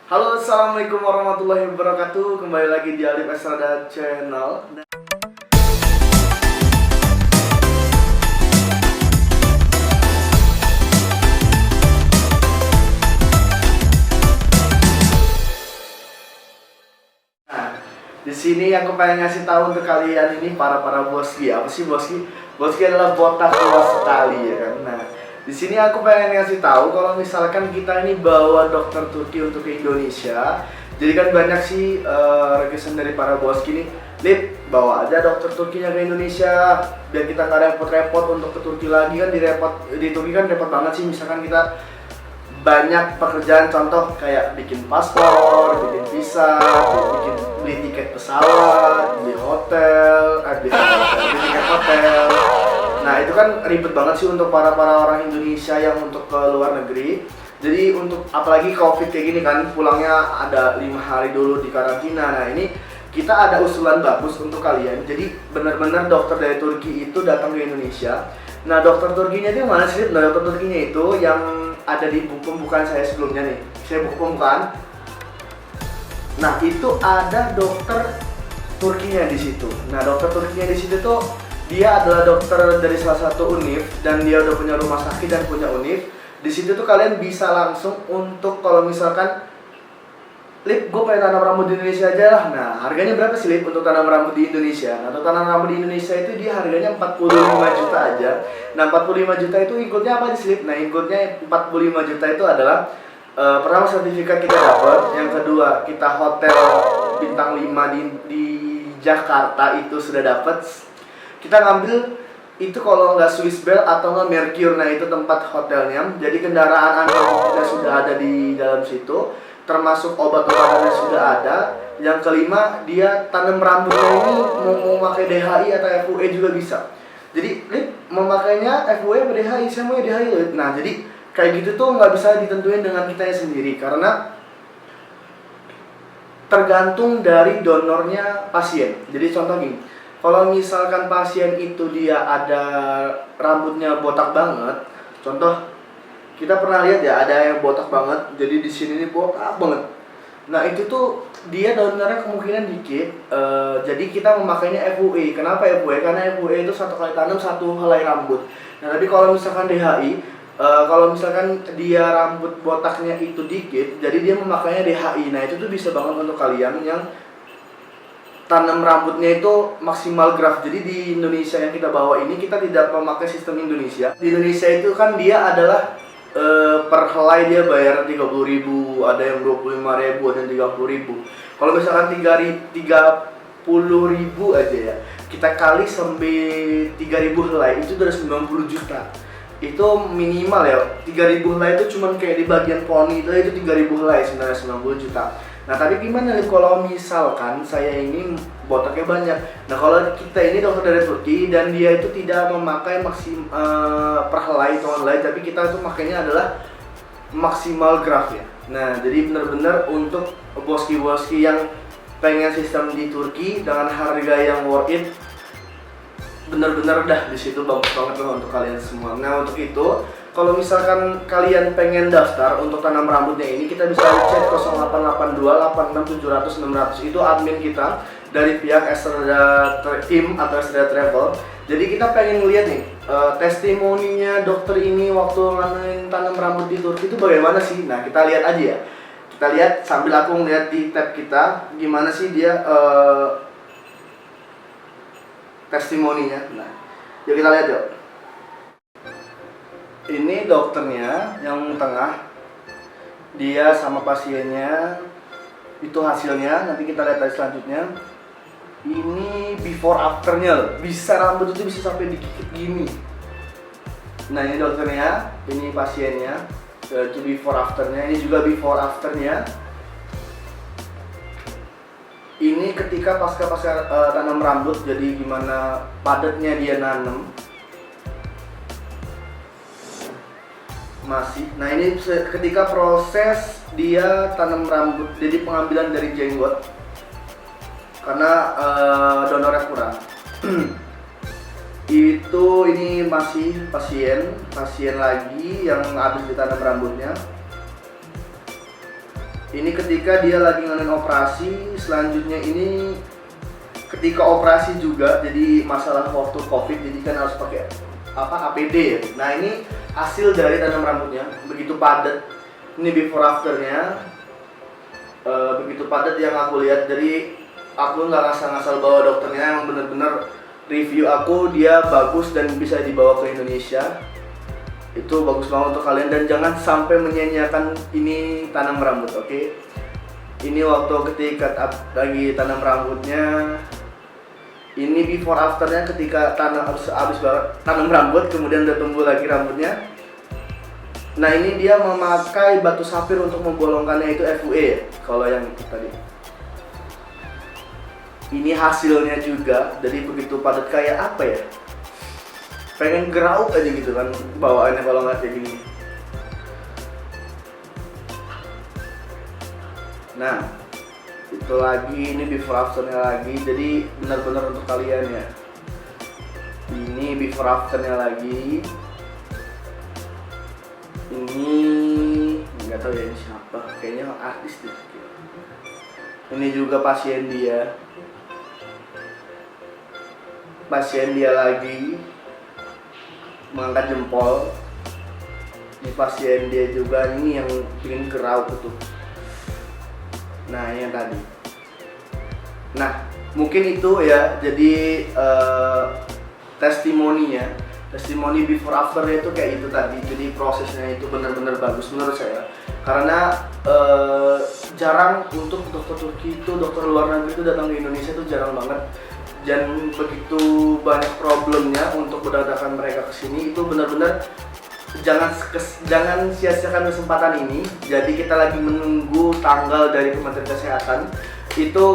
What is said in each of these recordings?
Halo, assalamualaikum warahmatullahi wabarakatuh. Kembali lagi di Alif Esrada Channel. Nah, di sini aku pengen ngasih tahu untuk kalian ini para boski. Apa sih boski? Boski adalah botak luas sekali ya kan. Nah, di sini aku pengen ngasih tahu kalau misalkan kita ini bawa dokter Turki untuk ke Indonesia. Jadi kan banyak sih requestan dari para boski nih, Lip, bawa aja dokter Turkinya ke Indonesia biar kita nggak repot-repot untuk ke Turki lagi kan di Turki kan repot banget sih, misalkan kita banyak pekerjaan, contoh kayak bikin paspor, bikin visa, bikin beli tiket pesawat, beli hotel, beli tiket hotel. Nah itu kan ribet banget sih untuk para orang Indonesia yang untuk ke luar negeri. Jadi untuk apalagi COVID kayak gini kan, pulangnya ada 5 hari dulu di karantina. Nah ini kita ada usulan bagus untuk kalian. Jadi benar-benar dokter dari Turki itu datang ke Indonesia. Nah dokter Turkinya itu mana sih? Nah dokter Turkinya itu yang ada di buku pembukaan saya sebelumnya nih. Saya buku pembukaan. Nah itu ada dokter Turkinya di situ. Nah dokter Turkinya di situ tuh dia adalah dokter dari salah satu univ dan dia udah punya rumah sakit dan punya univ. Di situ tuh kalian bisa langsung untuk kalau misalkan, Lip, gue pengen tanam rambut di Indonesia aja lah. Nah, harganya berapa sih, Lip, untuk tanam rambut di Indonesia? Nah, untuk tanam rambut di Indonesia itu dia harganya 45 juta aja. Nah, 45 juta itu include-nya apa sih, Lip? Nah, include-nya 45 juta itu adalah pertama sertifikat kita dapat, yang kedua kita hotel bintang 5 di Jakarta itu sudah dapat. Kita ngambil itu kalau nggak Swiss Bell atau nggak Mercure, nah itu tempat hotelnya. Jadi kendaraan angkut kita sudah ada di dalam situ, termasuk obat-obatannya sudah ada. Yang kelima, dia tanam rambutnya ini mau pakai DHI atau FUE juga bisa. Jadi, Lip, memakainya FUE atau DHI? Saya mau DHI, Lip. Nah, jadi kayak gitu tuh nggak bisa ditentuin dengan kita sendiri karena tergantung dari donornya pasien. Jadi contoh gini, kalau misalkan pasien itu dia ada rambutnya botak banget, contoh kita pernah lihat ya ada yang botak banget, jadi di sini nih botak banget. Nah itu tuh dia donornya kemungkinan dikit, jadi kita memakainya FUE. Kenapa FUE? Karena FUE itu satu kali tanam satu helai rambut. Nah tapi kalau misalkan DHI, kalau misalkan dia rambut botaknya itu dikit, jadi dia memakainya DHI. Nah itu tuh bisa banget untuk kalian yang tanam rambutnya itu maksimal graft. Jadi di Indonesia yang kita bawa ini kita tidak memakai sistem Indonesia. Di Indonesia itu kan dia adalah per helai dia bayar 30.000, ada yang 25.000, ada yang 30.000. Kalau misalkan 30.000 aja ya, kita kali sampai 3.000 helai itu udah 90 juta. Itu minimal ya, 3.000 helai itu cuman kayak di bagian poni itu 3.000 helai sebenarnya 90 juta. Nah tapi gimana nih kalau misalkan saya ini botaknya banyak. Nah kalau kita ini dokter dari Turki dan dia itu tidak memakai per helai atau helai, tapi kita itu makanya adalah maksimal graft ya. Nah jadi benar-benar untuk boski-boski yang pengen sistem di Turki dengan harga yang worth it, benar-benar dah di situ bagus banget loh untuk kalian semua. Nah untuk itu kalau misalkan kalian pengen daftar untuk tanam rambutnya ini, kita bisa chat 0882 86 700 600. Itu admin kita dari pihak Esrada Team atau Esrada Travel. Jadi kita pengen ngeliat nih testimoninya dokter ini waktu tanam rambut di Turki itu bagaimana sih. Nah kita lihat aja ya. Kita lihat sambil aku ngeliat di tab kita gimana sih dia testimoninya. Nah yuk kita lihat yuk. Ini dokternya yang tengah, dia sama pasiennya, itu hasilnya. Nanti kita lihat selanjutnya. Ini before afternya, bisa rambut itu bisa sampai dikikit gini. Nah ini dokternya, ini pasiennya, itu before afternya. Ini juga before afternya. Ini ketika pasca tanam rambut, jadi gimana padatnya dia nanam. Masih. Nah ini ketika proses dia tanam rambut, jadi pengambilan dari jenggot karena donornya kurang. Itu ini masih pasien lagi yang habis ditanam rambutnya. Ini ketika dia lagi ngelakuin operasi. Selanjutnya ini ketika operasi juga, jadi masalah waktu COVID, jadi kan harus pakai APD ya. Nah ini hasil dari tanam rambutnya, begitu padat. Ini before afternya, begitu padat yang aku lihat. Jadi aku nggak ngasal-ngasal bawa dokternya, emang bener-bener review aku dia bagus dan bisa dibawa ke Indonesia. Itu bagus banget untuk kalian, dan jangan sampai menyia-nyiakan ini tanam rambut, oke? Ini waktu ketika lagi tanam rambutnya. Ini before afternya ketika habis tanam rambut, kemudian udah tumbuh lagi rambutnya. Nah ini dia memakai batu sapir untuk membolongkannya, itu FUE ya, kalau yang itu tadi. Ini hasilnya juga, jadi begitu padat kayak apa ya? Pengen gerauk aja gitu kan bawaannya kalau nggak kayak gini. Nah itu lagi, ini before afternya lagi, jadi benar-benar untuk kalian ya. Ini before afternya lagi. Ini nggak tahu ya ini siapa, kayaknya artis deh. Ini juga pasien dia lagi mengangkat jempol. Ini pasien dia juga, ini yang bikin gerau tuh. Nah ini yang tadi. Nah mungkin itu ya, jadi testimoni before afternya itu kayak itu tadi. Jadi prosesnya itu benar-benar bagus menurut saya, karena jarang untuk dokter Turki itu, dokter luar negeri itu datang ke Indonesia itu jarang banget. Dan begitu banyak problemnya untuk mendatangkan mereka ke sini, itu benar-benar jangan sia-siakan kesempatan ini. Jadi kita lagi menunggu tanggal dari Kementerian Kesehatan. Itu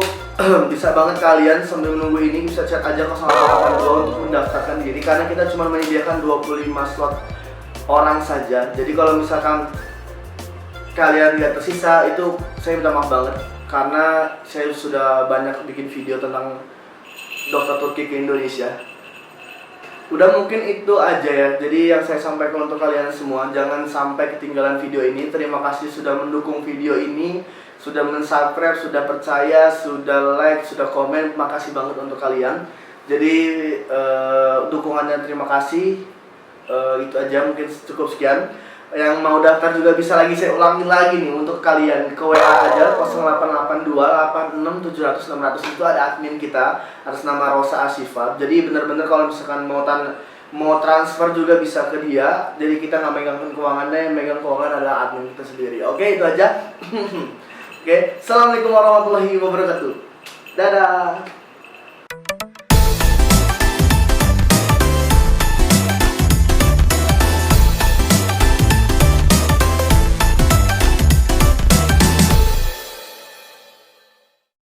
bisa banget kalian sambil menunggu ini bisa chat aja ke 0882 untuk mendaftarkan diri, karena kita cuma menyediakan 25 slot orang saja. Jadi kalau misalkan kalian nggak tersisa, itu saya minta maaf banget, karena saya sudah banyak bikin video tentang dokter Turki ke Indonesia. Udah mungkin itu aja ya, jadi yang saya sampaikan untuk kalian semua. Jangan sampai ketinggalan video ini. Terima kasih sudah mendukung video ini, sudah men-subscribe, sudah percaya, sudah like, sudah komen. Makasih banget untuk kalian. Jadi dukungannya terima kasih. Itu aja, mungkin cukup sekian. Yang mau daftar juga bisa lagi saya ulangin lagi nih untuk kalian, ke WA aja 0882 86 700 600. Itu ada admin kita atas nama Rosa Asifat. Jadi bener-bener kalau misalkan mau transfer juga bisa ke dia. Jadi kita nggak megang keuangannya, yang megang keuangan adalah admin kita sendiri. Oke, itu aja. Oke, assalamualaikum warahmatullahi wabarakatuh. Dadah.